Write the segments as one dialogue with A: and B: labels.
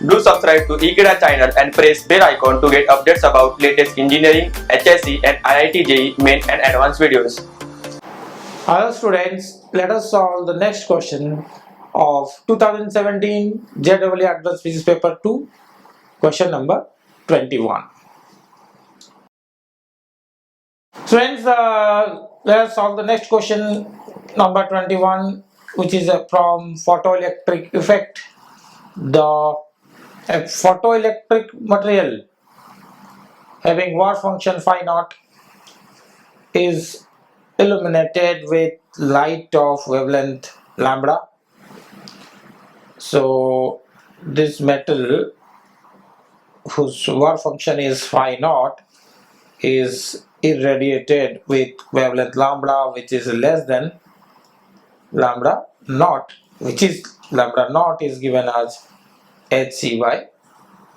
A: Do subscribe to Ekeeda channel and press bell icon to get updates about latest engineering, HSC and IIT JEE main and advanced videos.
B: Hello students, let us solve the next question of 2017 JEE Advanced Physics Paper 2, question number 21. Friends, let us solve the next question number 21, which is from photoelectric effect. A photoelectric material having work function phi naught is illuminated with light of wavelength lambda. So this metal whose work function is phi naught is irradiated with wavelength lambda, which is less than lambda naught, which is lambda naught is given as hc by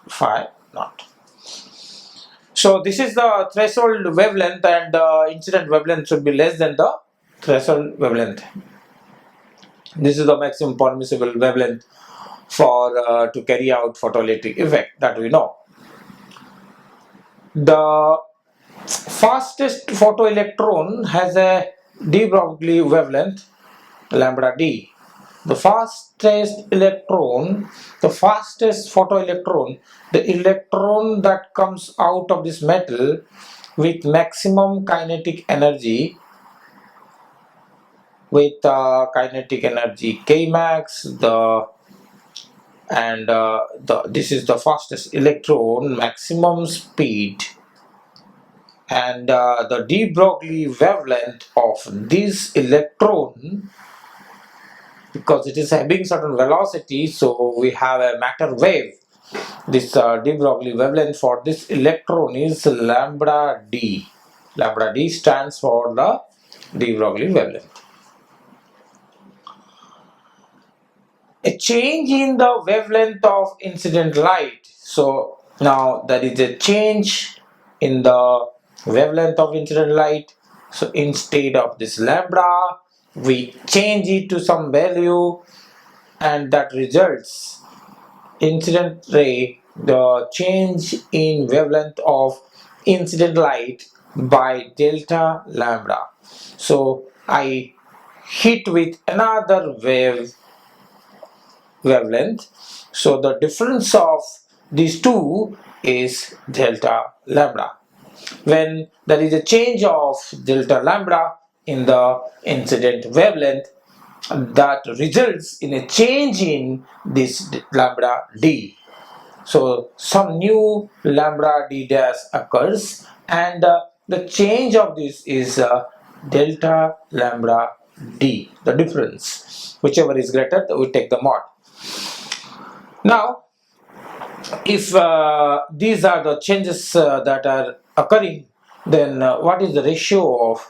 B: phi naught. So this is the threshold wavelength, and the incident wavelength should be less than the threshold wavelength. This is the maximum permissible wavelength for to carry out photoelectric effect, that we know. The fastest photoelectron has a de Broglie wavelength lambda d. The fastest photoelectron, the electron that comes out of this metal with maximum kinetic energy, with kinetic energy Kmax, this is the fastest electron, maximum speed, and the de Broglie wavelength of this electron, because it is having certain velocity, so we have a matter wave. This de Broglie wavelength for this electron is lambda d. Lambda d stands for the de Broglie wavelength. A change in the wavelength of incident light. So now there is a change in the wavelength of incident light. So instead of this lambda, we change it to some value, and that results incident ray, the change in wavelength of incident light by delta lambda. So I hit with another wavelength, so the difference of these two is delta lambda. When there is a change of delta lambda in the incident wavelength, that results in a change in this lambda d. So some new lambda d dash occurs, and the change of this is delta lambda d, the difference. Whichever is greater, we take the mod. Now, if these are the changes that are occurring, then what is the ratio of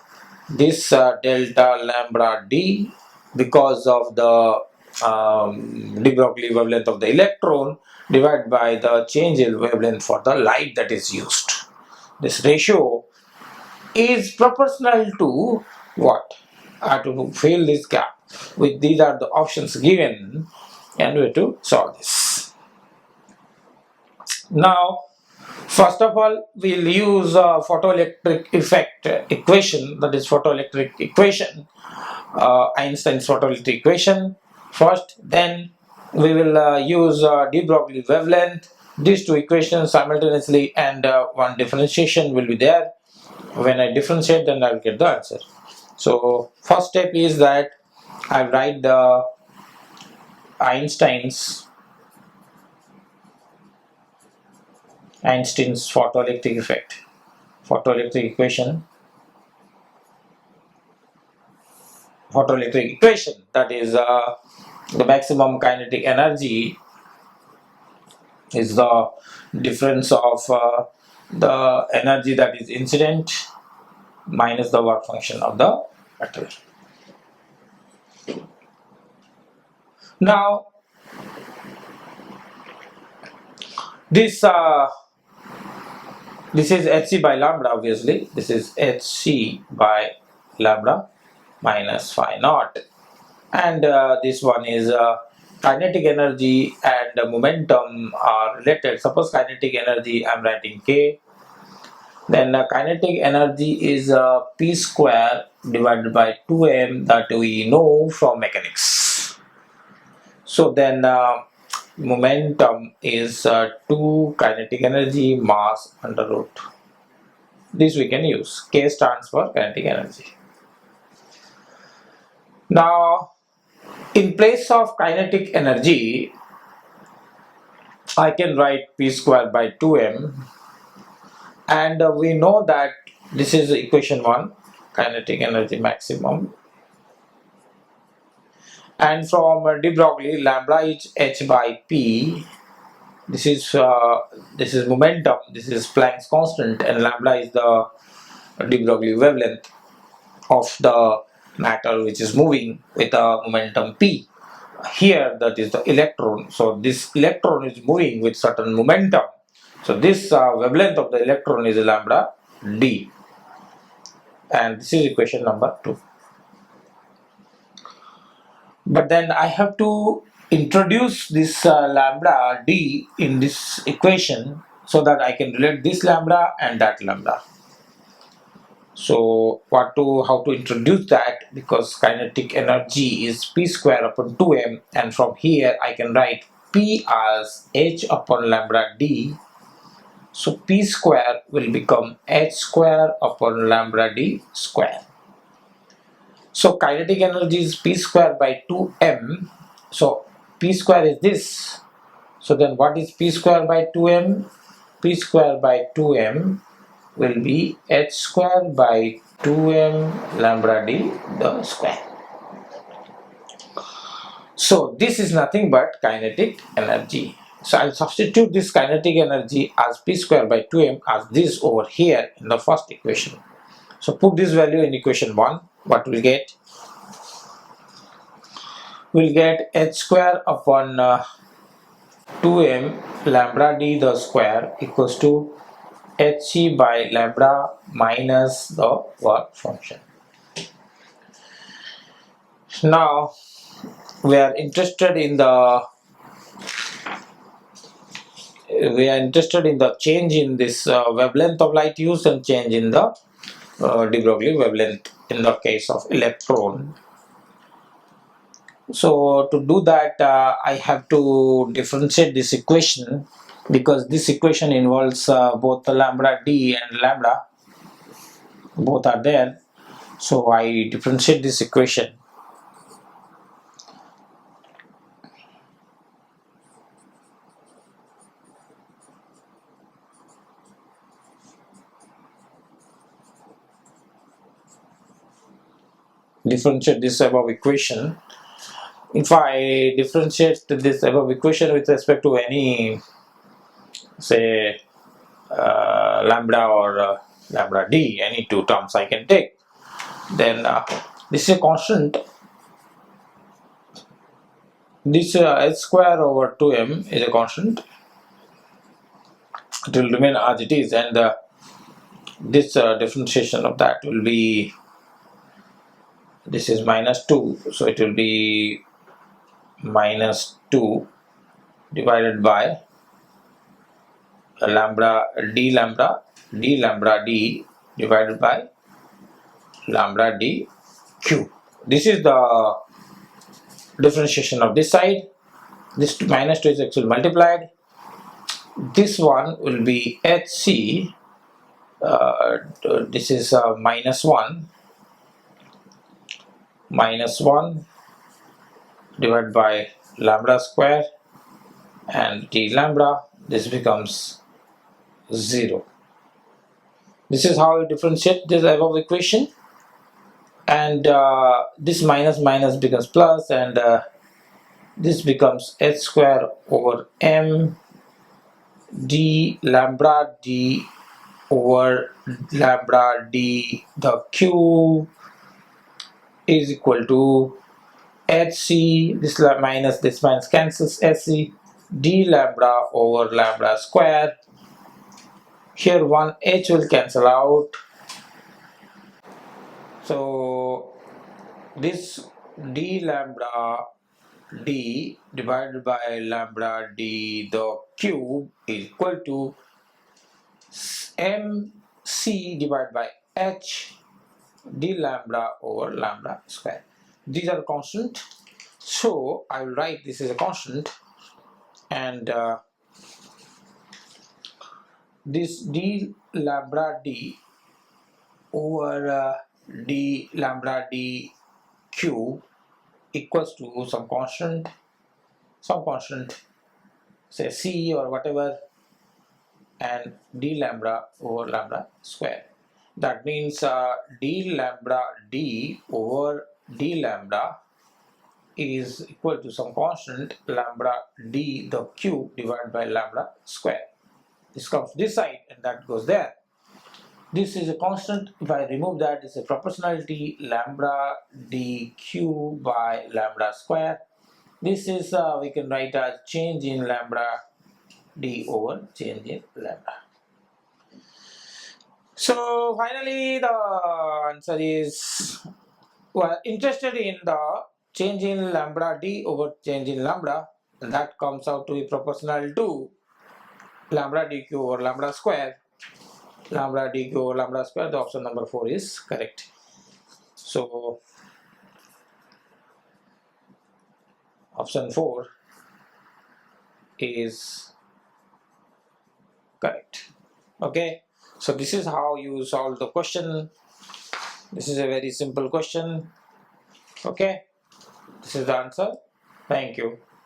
B: this delta lambda d, because of the de Broglie wavelength of the electron divided by the change in wavelength for the light that is used. This ratio is proportional to what? I have to fill this gap with these are the options given, and we have to solve this. Now, first of all, we'll use photoelectric effect equation, that is photoelectric equation, Einstein's photoelectric equation first. Then we will use de Broglie wavelength, these two equations simultaneously, and one differentiation will be there. When I differentiate, then I'll get the answer. So first step is that I write the Einstein's photoelectric effect, photoelectric equation, that is the maximum kinetic energy is the difference of the energy that is incident minus the work function of the material. Now this is hc by lambda, obviously. This is hc by lambda minus phi naught, and this one is kinetic energy and momentum are related. Suppose kinetic energy, I'm writing K, then kinetic energy is P square divided by 2m, that we know from mechanics. So then momentum is 2 kinetic energy mass under root. This we can use. K stands for kinetic energy. Now, in place of kinetic energy, I can write P square by 2m, and we know that this is equation 1, kinetic energy maximum, and from de Broglie, lambda is h by p. This is momentum, this is Planck's constant, and lambda is the de Broglie wavelength of the matter which is moving with a momentum p. Here that is the electron, so this electron is moving with certain momentum, so this wavelength of the electron is lambda d, and this is equation number 2. But then I have to introduce this lambda d in this equation so that I can relate this lambda and that lambda. So how to introduce that, because kinetic energy is P square upon 2m, and from here I can write P as h upon lambda d. So P square will become h square upon lambda d square. So kinetic energy is P square by 2m. So P square is this. So then what is P square by 2m? P square by 2m will be h square by 2m lambda d the square. So this is nothing but kinetic energy. So I'll substitute this kinetic energy as P square by 2m as this over here in the first equation. So put this value in equation 1. What we'll get? We'll get h square upon 2m lambda d the square equals to hc by lambda minus the work function. Now we are interested in the change in this wavelength of light used and change in the de Broglie wavelength in the case of electron. So to do that I have to differentiate this equation, because this equation involves both the lambda d and lambda, both are there. So I differentiate this equation. Differentiate this above equation. If I differentiate this above equation with respect to any, say, lambda or lambda d, any two terms I can take, then this is a constant. This h square over 2m is a constant. It will remain as it is, and this differentiation of that will be, this is minus 2, so it will be minus 2 divided by lambda d d divided by lambda d cube. This is the differentiation of this side. This minus 2 is actually multiplied. This one will be hc, this is minus 1 divided by lambda square and d lambda. This becomes 0. This is how you differentiate this above equation, and this minus minus becomes plus, and this becomes h square over m d lambda d over lambda d the cube is equal to hc, this minus cancels, hc d lambda over lambda square. Here one h will cancel out, so this d lambda d divided by lambda d the cube is equal to mc divided by h d lambda over lambda square. These are constant, so I will write this is a constant, and this d lambda d over d lambda d cube equals to some constant, say c or whatever, and d lambda over lambda square. That means d lambda d over d lambda is equal to some constant lambda d the cube divided by lambda square. This comes this side and that goes there. This is a constant. If I remove that, it's a proportionality lambda d cube by lambda square. This is we can write as change in lambda d over change in lambda. So finally the answer is, we are interested in the change in lambda d over change in lambda, and that comes out to be proportional to lambda d cube over lambda square. Lambda d cube over lambda square, the option number 4 is correct. So option 4 is correct. Okay, so this is how you solve the question. This is a very simple question. Okay, this is the answer. Thank you.